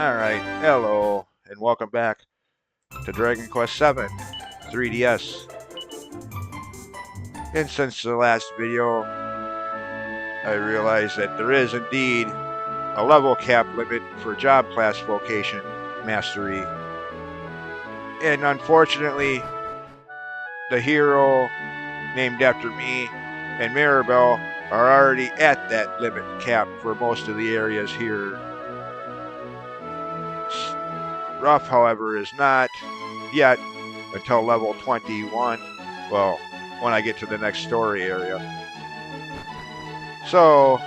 Alright, hello, and welcome back to Dragon Quest VII 3DS. And since the last video, I realized that there is indeed a level cap limit for job classification mastery. And unfortunately, the hero named after me and Maribel are already at that limit cap for most of the areas here. Ruff, however, is not yet until level 21. Well, when I get to the next story area. So,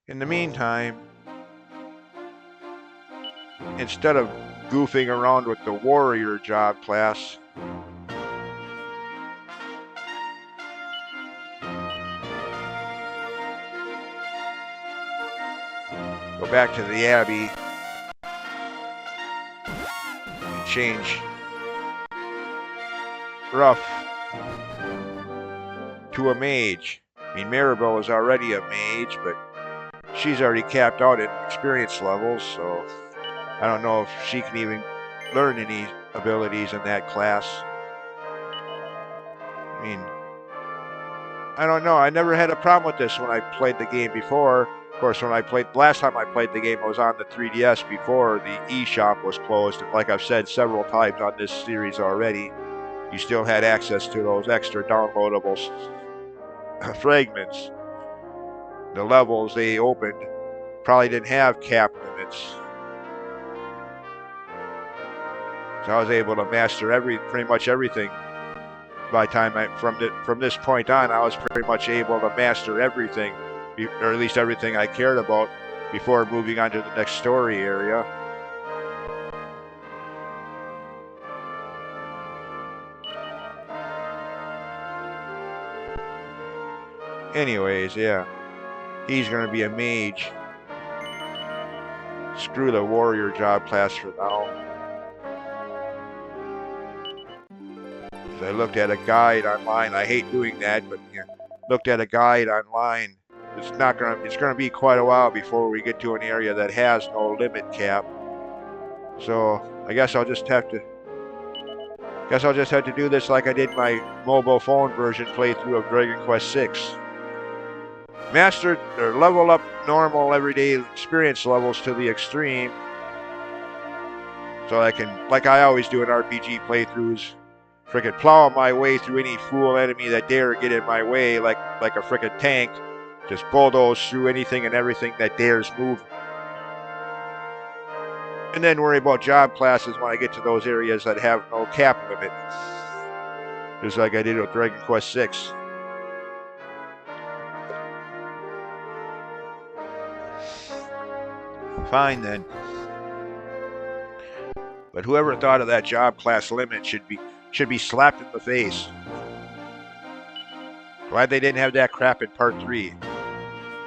in the meantime, instead of goofing around with the warrior job class, go back to the Abbey and change Ruff to a mage. I mean, Maribel is already a mage, but she's already capped out at experience levels, so I don't know if she can even learn any abilities in that class. I mean, I don't know. I never had a problem with this when I played the game before. Of course, last time I played the game, I was on the 3DS before the eShop was closed. And like I've said several times on this series already, you still had access to those extra downloadable fragments. The levels they opened probably didn't have cap limits. So I was able to master pretty much everything. By the time from this point on, I was pretty much able to master everything, or at least everything I cared about before moving on to the next story area. Anyways, yeah, he's gonna be a mage. Screw the warrior job class for now. I looked at a guide online. I hate doing that, but yeah, looked at a guide online. It's gonna be quite a while before we get to an area that has no limit cap. So I guess I'll just have to do this like I did my mobile phone version playthrough of Dragon Quest VI. Mastered or level up normal everyday experience levels to the extreme. So I can, like I always do in RPG playthroughs, frickin' plow my way through any fool enemy that dare get in my way like a frickin' tank. Just bulldoze through anything and everything that dares move. And then worry about job classes when I get to those areas that have no cap limit. Just like I did with Dragon Quest VI. Fine then. But whoever thought of that job class limit should be slapped in the face. Glad they didn't have that crap in Part 3.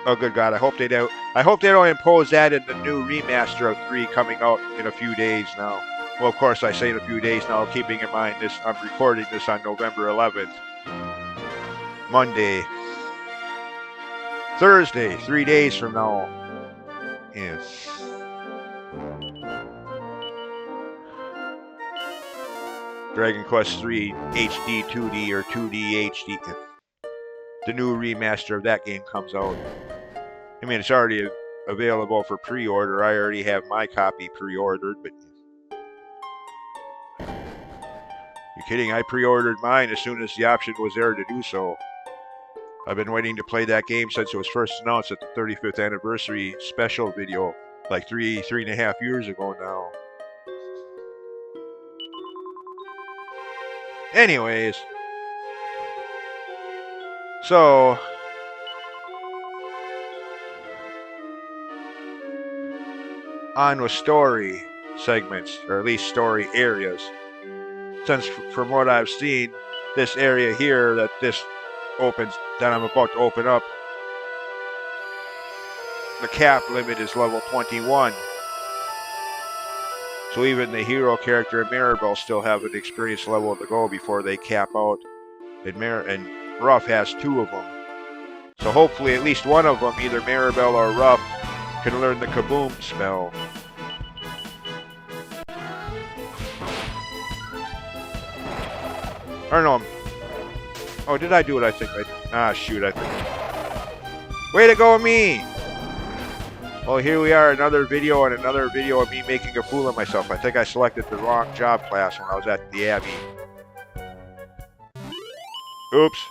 Oh, good God! I hope they don't impose that in the new remaster of 3 coming out in a few days now. Well, of course, I say in a few days now, keeping in mind I'm recording this on November 11th, Monday, Thursday, 3 days from now. Yes. Dragon Quest III HD 2D or 2D HD. The new remaster of that game comes out. I mean, it's already available for pre-order. I already have my copy pre-ordered, but you're kidding? I pre-ordered mine as soon as the option was there to do so. I've been waiting to play that game since it was first announced at the 35th anniversary special video, like three and a half years ago now. Anyways, so on with story segments, or at least story areas. Since from what I've seen, this area here that I'm about to open up, the cap limit is level 21. So even the hero character and Maribel still have an experience level to go before they cap out. And Ruff has 2 of them. So hopefully at least one of them, either Maribel or Ruff, can learn the Kaboom spell. Or no. Oh, did I do it? I think I... shoot, I think... Way to go, me! Well, here we are, another video and another video of me making a fool of myself. I think I selected the wrong job class when I was at the Abbey. Oops.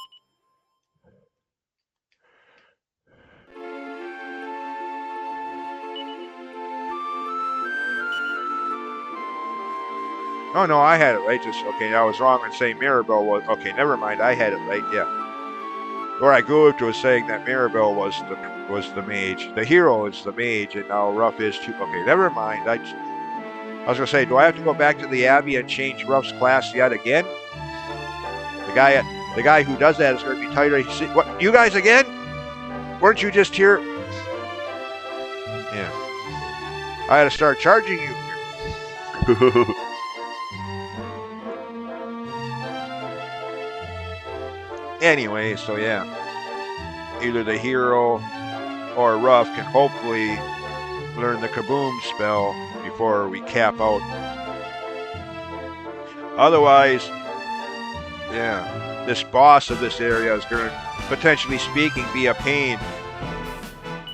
Oh, no, I had it right. Just, okay, I was wrong in saying Mirabelle was... Okay, never mind, I had it right, yeah. Or I goofed was saying that Mirabelle was the mage. The hero is the mage, and now Ruff is too... Okay, never mind. I was going to say, do I have to go back to the Abbey and change Ruff's class yet again? The guy who does that is going to be tighter. What? You guys again? Weren't you just here? Yeah. I had to start charging you. Anyway, so yeah. Either the hero or Ruff can hopefully learn the Kaboom spell before we cap out. Otherwise, yeah, this boss of this area is going to, potentially speaking, be a pain.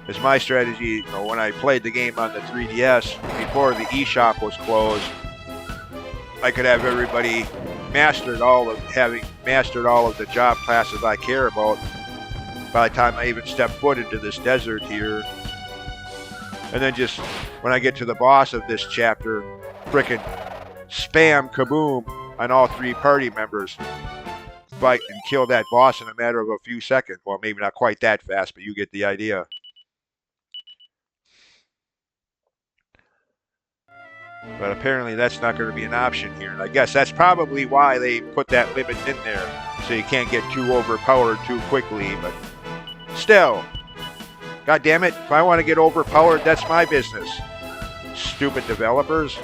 It's my strategy, when I played the game on the 3DS, before the eShop was closed, I could have everybody having mastered all of the job classes I care about by the time I even step foot into this desert here. And then just, when I get to the boss of this chapter, frickin' spam Kaboom on all 3 party members. Fight and kill that boss in a matter of a few seconds. Well, maybe not quite that fast, but you get the idea. But apparently that's not going to be an option here. And I guess that's probably why they put that limit in there, so you can't get too overpowered too quickly. But still, god damn it, if I want to get overpowered, that's my business. Stupid developers.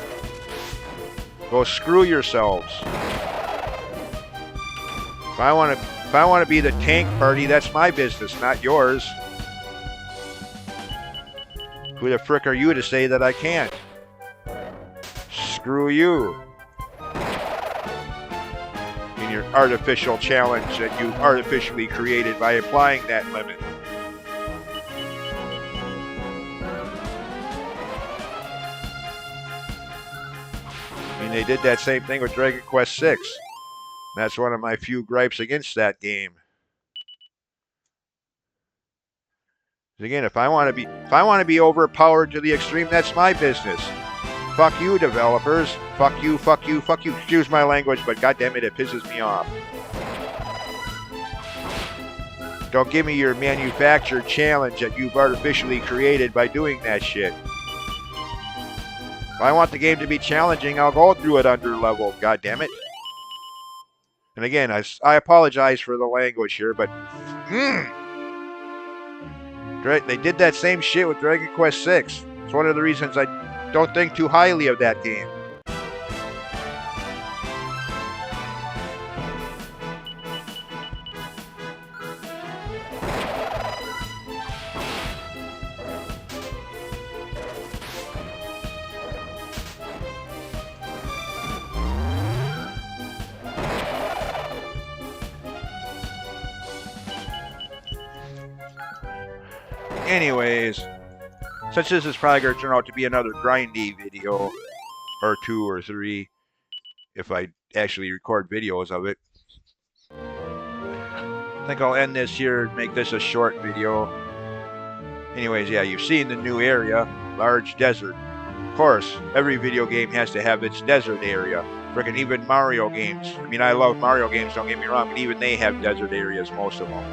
Go screw yourselves. If I want to be the tank party, that's my business, not yours. Who the frick are you to say that I can't? Screw you. In your artificial challenge that you artificially created by applying that limit. I mean, they did that same thing with Dragon Quest VI. That's one of my few gripes against that game. Again, if I want to be overpowered to the extreme, that's my business. Fuck you, developers. Fuck you, fuck you, fuck you. Excuse my language, but goddammit, it pisses me off. Don't give me your manufactured challenge that you've artificially created by doing that shit. If I want the game to be challenging, I'll go through it under level, goddammit. And again, I apologize for the language here, but... They did that same shit with Dragon Quest VI. It's one of the reasons I don't think too highly of that game. Anyways, since this is probably going to turn out to be another grindy video, or 2 or 3, if I actually record videos of it, I think I'll end this here and make this a short video. Anyways, yeah, you've seen the new area, large desert. Of course, every video game has to have its desert area. Frickin' even Mario games. I mean, I love Mario games, don't get me wrong, but even they have desert areas, most of them.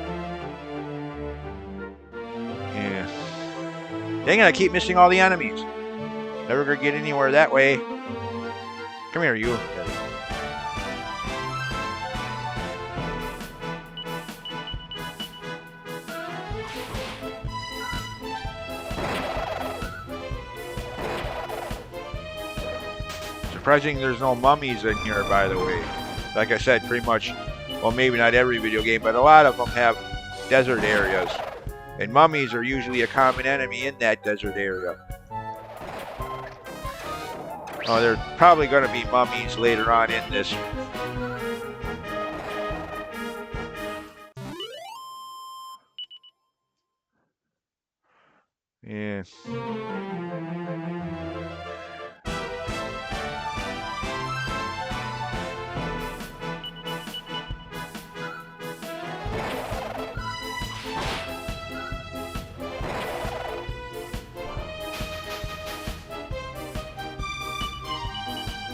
Yeah. Dang it, I keep missing all the enemies. Never gonna get anywhere that way. Come here, you. Surprising there's no mummies in here, by the way. Like I said, pretty much, well, maybe not every video game, but a lot of them have desert areas. And mummies are usually a common enemy in that desert area. Oh, there's probably going to be mummies later on in this.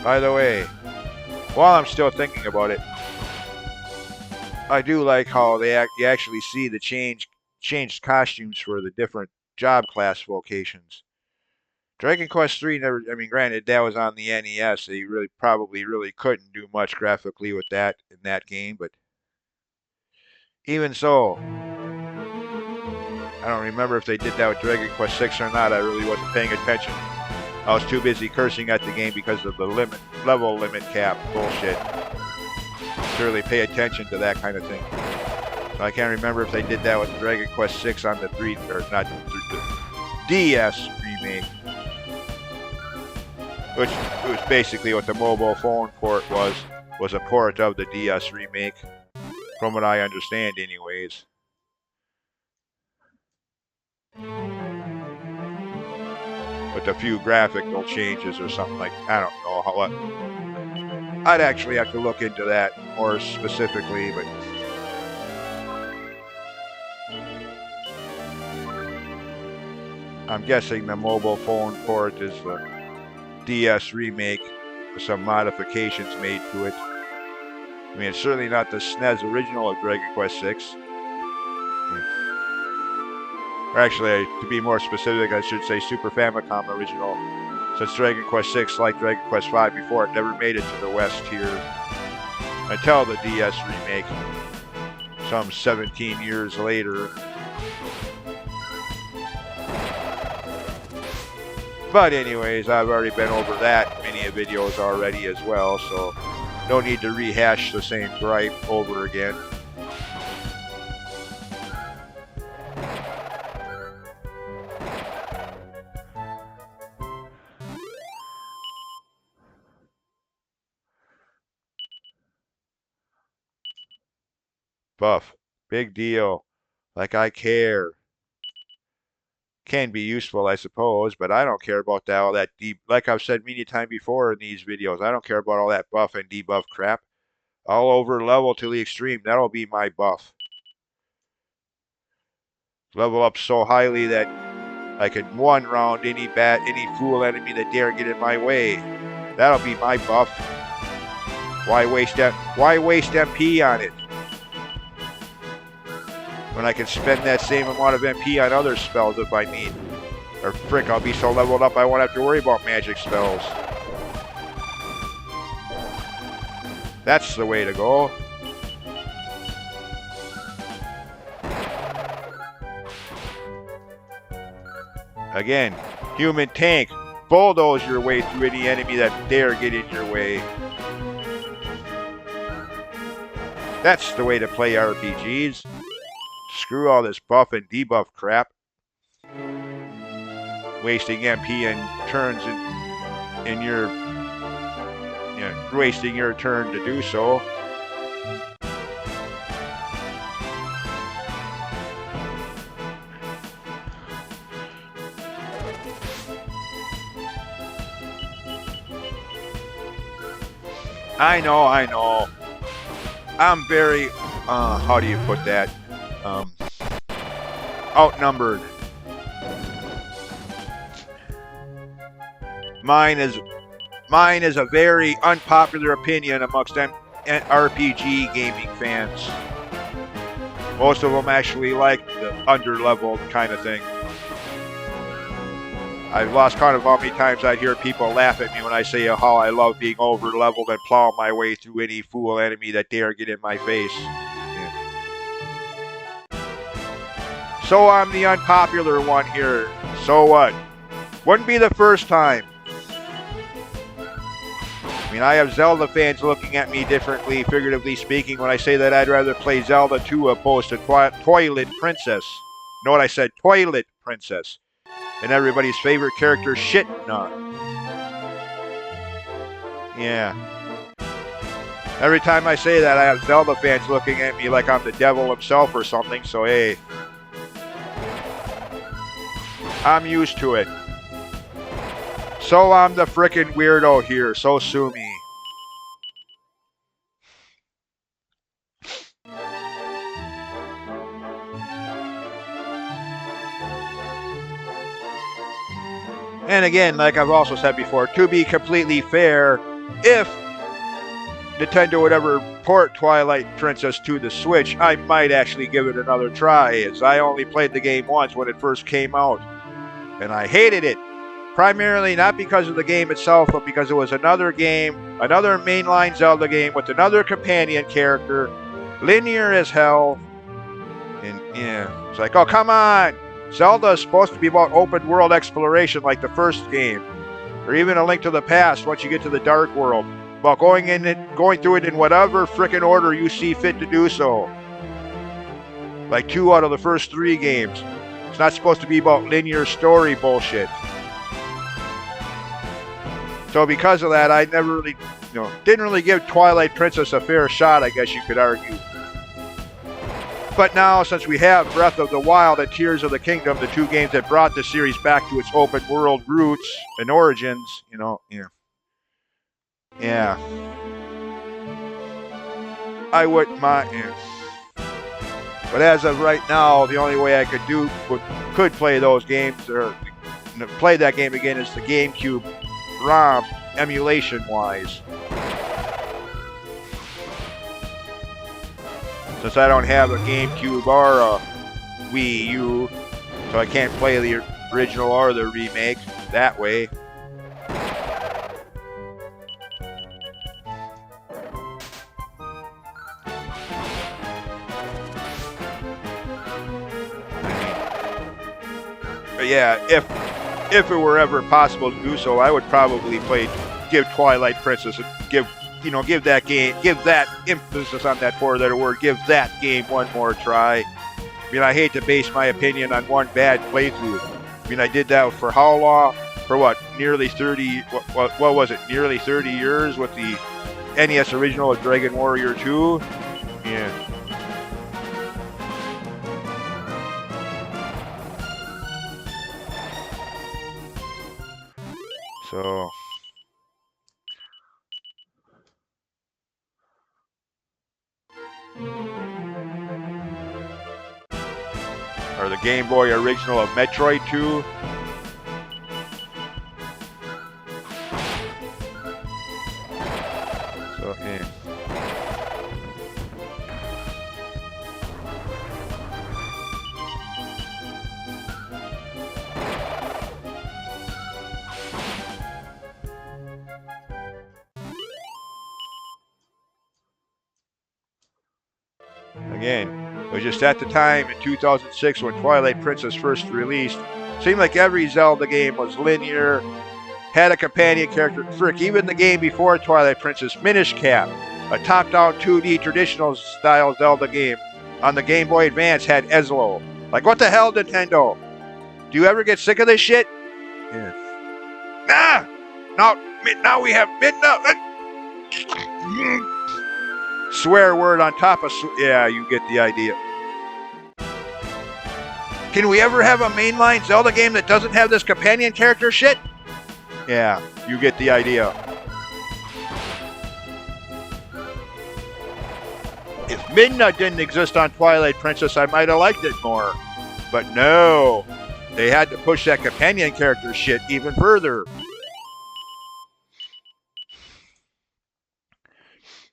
By the way, while I'm still thinking about it, I do like how you actually see the changed costumes for the different job class vocations. Dragon Quest III never. I mean, granted, that was on the NES. So you probably couldn't do much graphically with that in that game, but even so, I don't remember if they did that with Dragon Quest VI or not. I really wasn't paying attention. I was too busy cursing at the game because of the level limit cap bullshit to really pay attention to that kind of thing. I can't remember if they did that with Dragon Quest VI on the the DS remake, which was basically what the mobile phone port was a port of the DS remake, from what I understand, anyways. With a few graphical changes or something like I don't know how. I'd actually have to look into that more specifically, but I'm guessing the mobile phone port is the DS remake with some modifications made to it. I mean, it's certainly not the SNES original of Dragon Quest VI. Or actually, to be more specific, I should say Super Famicom original, since Dragon Quest VI, like Dragon Quest V before, it never made it to the West here until the DS remake, some 17 years later. But anyways, I've already been over that many videos already as well, so no need to rehash the same gripe over again. Buff. Big deal. Like I care. Can be useful, I suppose, but I don't care about that, all that deep. Like I've said many times before in these videos, I don't care about all that buff and debuff crap. I'll over level to the extreme. That'll be my buff. Level up so highly that I can one round any fool enemy that dare get in my way. That'll be my buff. Why waste MP on it when I can spend that same amount of MP on other spells if I need? Or frick, I'll be so leveled up I won't have to worry about magic spells. That's the way to go. Again, human tank. Bulldoze your way through any enemy that dare get in your way. That's the way to play RPGs. Screw all this buff and debuff crap. Wasting MP and turns in your... wasting your turn to do so. I know. I'm very, how do you put that? Outnumbered. Mine is a very unpopular opinion amongst them RPG gaming fans. Most of them actually like the under-leveled kind of thing. I've lost count of how many times I hear people laugh at me when I say how I love being over-leveled and plow my way through any fool enemy that dare get in my face. Yeah. So I'm the unpopular one here. So what? Wouldn't be the first time. I mean, I have Zelda fans looking at me differently, figuratively speaking, when I say that I'd rather play Zelda 2 opposed to Toilet Princess. Know what I said? Toilet Princess. And everybody's favorite character shitting on. Yeah. Every time I say that, I have Zelda fans looking at me like I'm the devil himself or something, so hey. I'm used to it. So I'm the frickin' weirdo here, so sue me. And again, like I've also said before, to be completely fair, if Nintendo would ever port Twilight Princess to the Switch, I might actually give it another try, as I only played the game once when it first came out. And I hated it. Primarily not because of the game itself, but because it was another game, another mainline Zelda game with another companion character, linear as hell. And yeah, it's like, oh, come on! Zelda is supposed to be about open world exploration like the first game, or even A Link to the Past once you get to the Dark World, about going through it in whatever frickin' order you see fit to do so. Like 2 out of the first 3 games. It's not supposed to be about linear story bullshit. So because of that, I never really, didn't really give Twilight Princess a fair shot, I guess you could argue. But now, since we have Breath of the Wild and Tears of the Kingdom, the 2 games that brought the series back to its open world roots and origins, yeah. I wouldn't mind. Yeah. But as of right now, the only way I could play those games or play that game again is the GameCube ROM emulation-wise. Since I don't have a GameCube or a Wii U, so I can't play the original or the remake that way. But yeah, if it were ever possible to do so, I would probably give Twilight Princess give that emphasis on that 4-letter word, give that game one more try. I mean, I hate to base my opinion on one bad playthrough. I mean, I did that for how long? For what? Nearly 30. What was it? Nearly 30 years with the NES original of Dragon Warrior 2. Yeah. So. Or the Game Boy original of Metroid 2. So, yeah. Again, it was just at the time in 2006 when Twilight Princess first released. Seemed like every Zelda game was linear, had a companion character. Frick, even the game before Twilight Princess, Minish Cap, a top-down 2D traditional style Zelda game on the Game Boy Advance, had Ezlo. Like, what the hell, Nintendo? Do you ever get sick of this shit? Yeah. Now we have midnight. Swear word on top of yeah, you get the idea. Can we ever have a mainline Zelda game that doesn't have this companion character shit? Yeah, you get the idea. If Midna didn't exist on Twilight Princess, I might have liked it more. But no, they had to push that companion character shit even further.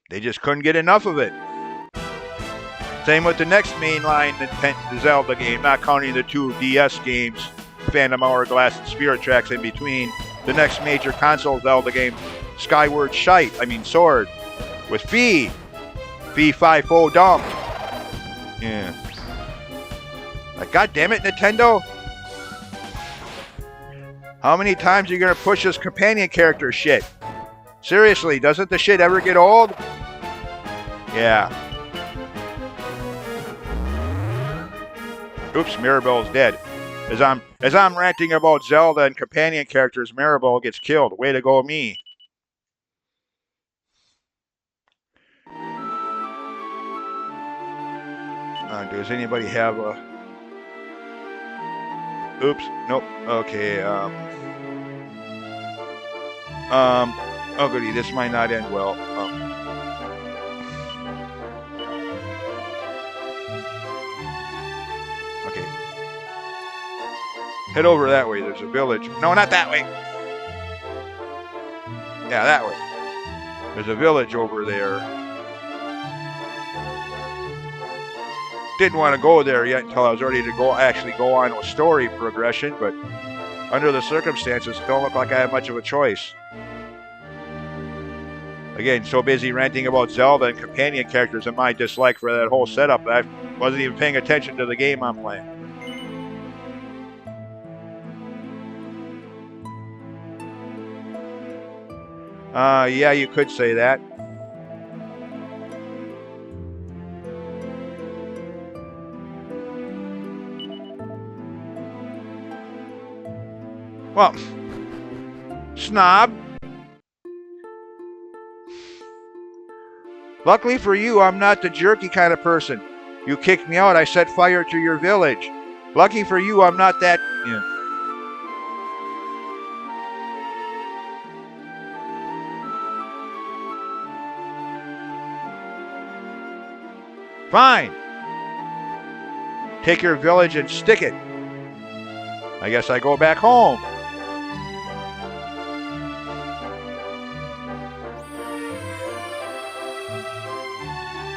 They just couldn't get enough of it. Same with the next mainline Zelda game, not counting the 2 DS games, Phantom Hourglass and Spirit Tracks in between. The next major console Zelda game, Skyward Sword, with Fee 5-0 dumb. Yeah. Like, God damn it, Nintendo. How many times are you going to push this companion character shit? Seriously, doesn't the shit ever get old? Yeah. Oops, Mirabelle's dead. As I'm ranting about Zelda and companion characters, Mirabelle gets killed. Way to go, me. Does anybody have a... Oops, nope. Okay, Oh goody, this might not end well. Okay. Head over that way. There's a village. No, not that way. Yeah, that way. There's a village over there. Didn't want to go there yet until I was ready to actually go on with story progression, but under the circumstances, it don't look like I have much of a choice. Again, so busy ranting about Zelda and companion characters and my dislike for that whole setup that I wasn't even paying attention to the game I'm playing. Yeah, you could say that. Well, snob. Luckily for you, I'm not the jerky kind of person. You kicked me out, I set fire to your village. Lucky for you, I'm not that... Yeah. Fine. Take your village and stick it. I guess I go back home.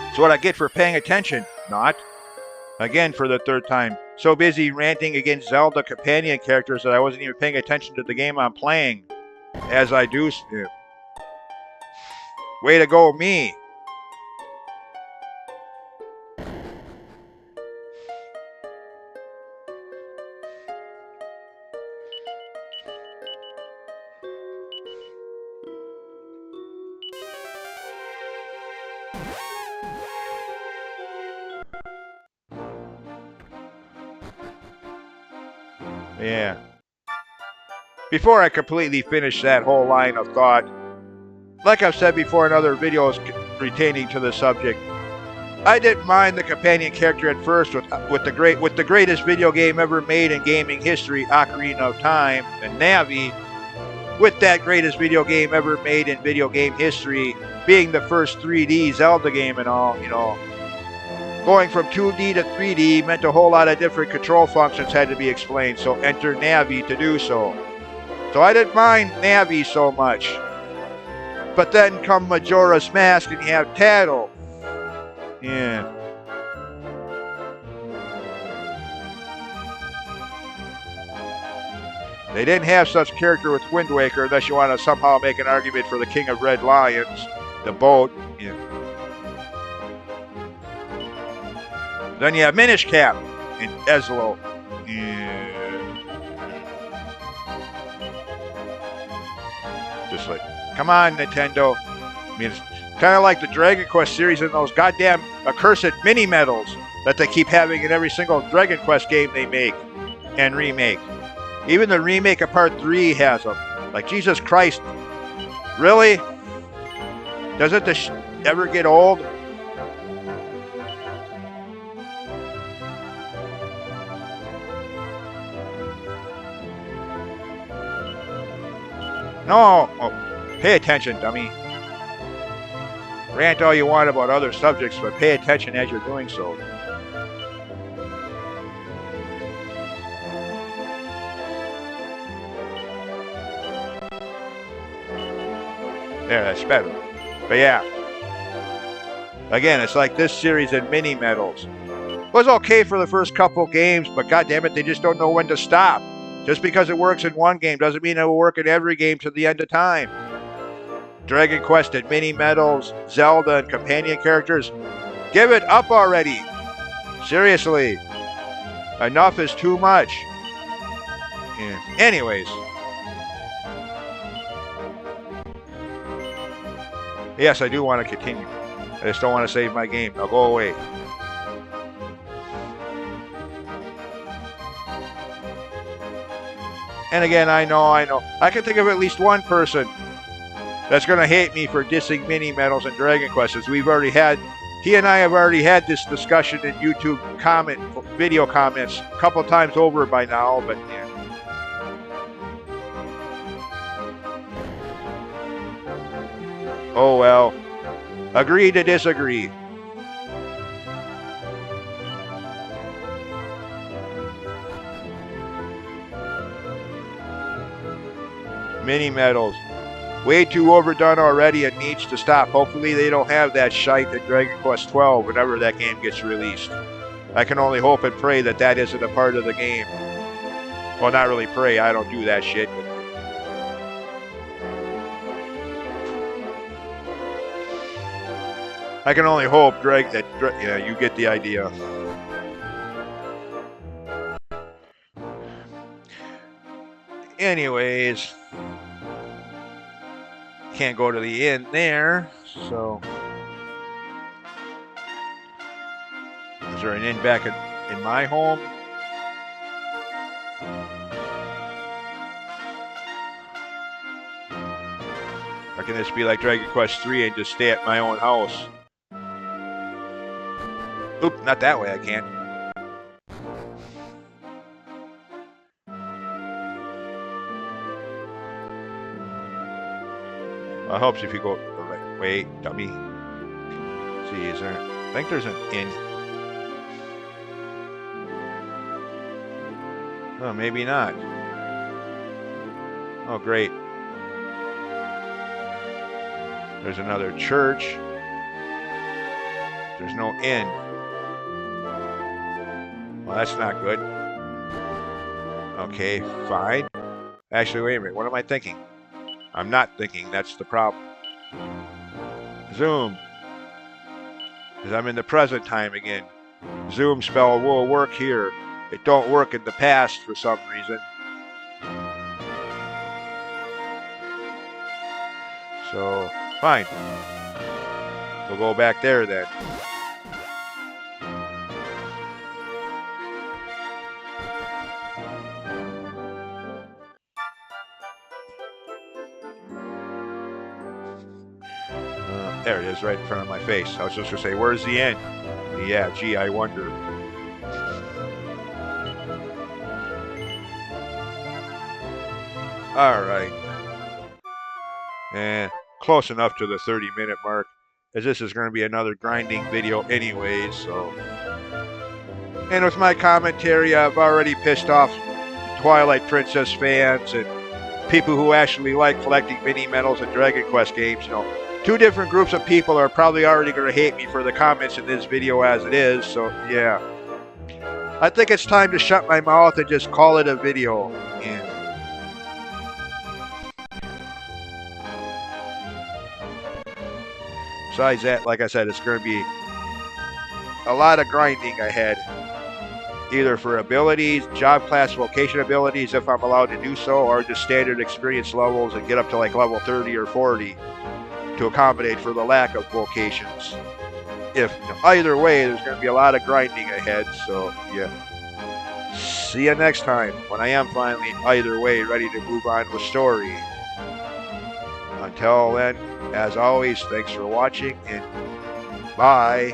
That's what I get for paying attention. Not. Again, for the third time. So busy ranting against Zelda companion characters that I wasn't even paying attention to the game I'm playing. As I do. Way to go, me. Yeah. Before I completely finish that whole line of thought, like I've said before in other videos pertaining to the subject, I didn't mind the companion character at first with the greatest video game ever made in gaming history, Ocarina of Time, and Navi, with that greatest video game ever made in video game history being the first 3D Zelda game and all, you know. Going from 2D to 3D meant a whole lot of different control functions had to be explained, so enter Navi to do so. So I didn't mind Navi so much. But then come Majora's Mask and you have Tattle. Yeah. They didn't have such character with Wind Waker unless you want to somehow make an argument for the King of Red Lions, the boat. Yeah. Then you have Minish Cap in Ezlo. Yeah. Just like, come on, Nintendo. I mean, it's kind of like the Dragon Quest series and those goddamn accursed mini medals that they keep having in every single Dragon Quest game they make and remake. Even the remake of Part 3 has them. Like, Jesus Christ. Really? Doesn't this ever get old? No. Oh, pay attention, dummy. Rant all you want about other subjects, but pay attention as you're doing so. There, that's better. But yeah. Again, it's like this series in mini medals. It was okay for the first couple games, but goddammit, they just don't know when to stop. Just because it works in one game doesn't mean it will work in every game to the end of time. Dragon Quest and mini medals, Zelda and companion characters. Give it up already. Seriously. Enough is too much. Yeah. Anyways. Yes, I do want to continue. I just don't want to save my game. Now go away. And again, I know. I can think of at least one person that's going to hate me for dissing mini medals and Dragon Quest. As we've already had, he and I have already had this discussion in YouTube video comments a couple times over by now, but yeah. Oh well. Agree to disagree. Mini medals. Way too overdone already. It needs to stop. Hopefully they don't have that shite in Dragon Quest 12 whenever that game gets released. I can only hope and pray that that isn't a part of the game. Well, not really pray. I don't do that shit. I can only hope, Greg, that you get the idea. Anyways, can't go to the inn there, so is there an inn back in my home? Or can this be like Dragon Quest 3 and just stay at my own house? Oop, not that way, I can't. Well, it helps if you go the right way, dummy. Let's see, is there? I think there's an inn. Oh, maybe not. Oh, great. There's another church. There's no inn. Well, that's not good. Okay, fine. Actually, wait a minute. What am I thinking? I'm not thinking. That's the problem. Zoom. Because I'm in the present time again. Zoom spell will work here. It don't work in the past for some reason. So, fine. We'll go back there then. There it is, right in front of my face. I was just going to say, where's the end? Yeah, gee, I wonder. All right. Close enough to the 30-minute mark, as this is going to be another grinding video anyways, so. And with my commentary, I've already pissed off Twilight Princess fans and people who actually like collecting mini medals and Dragon Quest games. Two different groups of people are probably already going to hate me for the comments in this video as it is, so yeah. I think it's time to shut my mouth and just call it a video. Yeah. Besides that, like I said, it's going to be a lot of grinding ahead. Either for abilities, job class vocation abilities, if I'm allowed to do so, or just standard experience levels and get up to like level 30 or 40. To accommodate for the lack of vocations. Either way, there's going to be a lot of grinding ahead, so yeah. See you next time when I am finally either way ready to move on with story. Until then, as always, thanks for watching and bye.